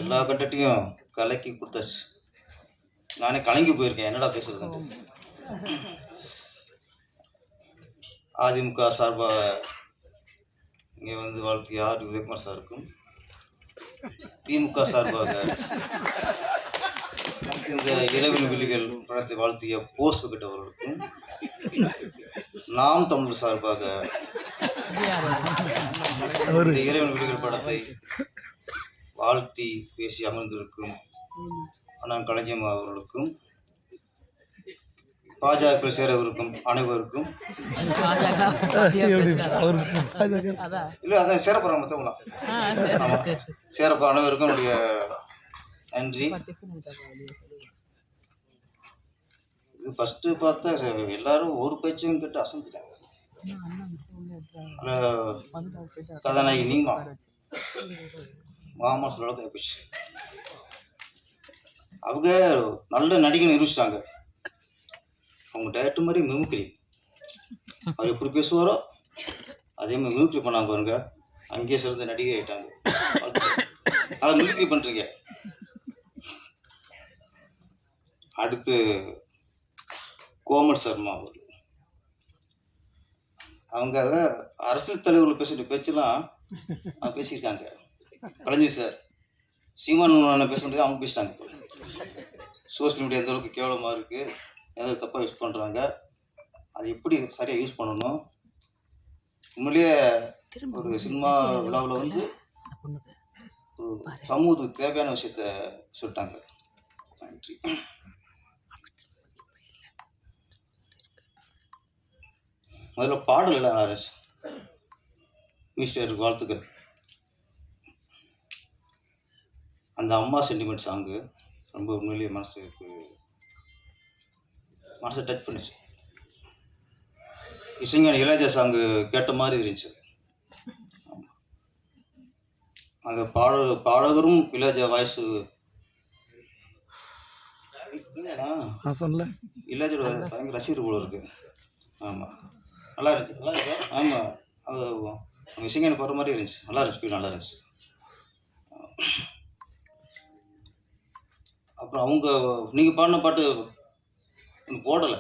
எல்லா கண்டட்டையும் கலக்கி கொடுத்தாச்சு. நானே கலங்கி போயிருக்கேன் என்னடா பேசுறதுன்ட்டு. அதிமுக சார்பாக இங்கே வந்து வாழ்த்திய ஆர் உதயகுமார் சாருக்கும், திமுக சார்பாக இந்த இரவின் விழிகள் படத்தை வாழ்த்திய போஸ் விக்கெட் அவர்களுக்கும், நாம் தமிழர் சார்பாக இந்த இரவின் விழிகள் படத்தை வாழ்த்தி பேசி அமர்ந்திருக்கும் அண்ணன் கலைஞர் அவர்களுக்கும், பாஜக சேரவிருக்கும் அனைவருக்கும், இல்லை அதான் சேரப்போறாங்க மற்றவங்களாம், சேரப்போ அனைவருக்கும் என்னுடைய நன்றி. இது ஃபஸ்ட்டு பார்த்தா எல்லாரும் ஒரு பேச்சையும் கேட்டு அசந்துட்டாங்க. கதாநாயகி நீமா மாமா சொல்ல போச்சு. அவங்க நல்ல நடிகை நிரூபிச்சிட்டாங்க. அவங்க டைரக்டர் மாதிரி மிமிக்ரி, அவர் எப்படி பேசுவாரோ அதே மாதிரி மிமிக்ரி பண்ணாங்க பாருங்க. அங்கேயே சிறந்த நடிகை ஆகிட்டாங்க. அதை மிமிக்ரி பண்ணுறீங்க. அடுத்து கோமல் சர்மா அவர், அவங்க அரசியல் தலைவர்கள் பேசுகிற பேச்செல்லாம் பேசியிருக்காங்க. கலைஞர் சார் சீமான் பேச முடியாது, அவங்க பேசிட்டாங்க. சோசியல் மீடியா எந்த அளவுக்கு கேவலமாக இருக்குது, எதாவது தப்பாக யூஸ் பண்ணுறாங்க, அது எப்படி சரியாக யூஸ் பண்ணணும். உண்மையிலேயே ஒரு சினிமா விழாவில் வந்து ஒரு சமூகத்துக்கு தேவையான விஷயத்த சொல்லிட்டாங்க. நன்றி. முதல்ல பாடல் இல்லை ஆர்எஸ் மிஸ்டர் வாழ்த்துக்கள். அந்த அம்மா சென்டிமெண்ட் சாங்கு ரொம்ப உண்மையிலேயே மனசை டச் பண்ணிச்சு. இசைஞானி இளையராஜா சாங்கு கேட்ட மாதிரி இருந்துச்சு. அந்த பாடகரும் இளையராஜா வாய்ஸு இளையராஜோட பயங்கர ரசிகர் போல இருக்கு. ஆமாம், நல்லா இருந்துச்சு. ஆமாம், அது இசைஞானி போடுற மாதிரி இருந்துச்சு. நல்லா இருந்துச்சு, நல்லா இருந்துச்சு. அப்புறம் அவங்க நீங்கள் பாடின பாட்டு போடலை.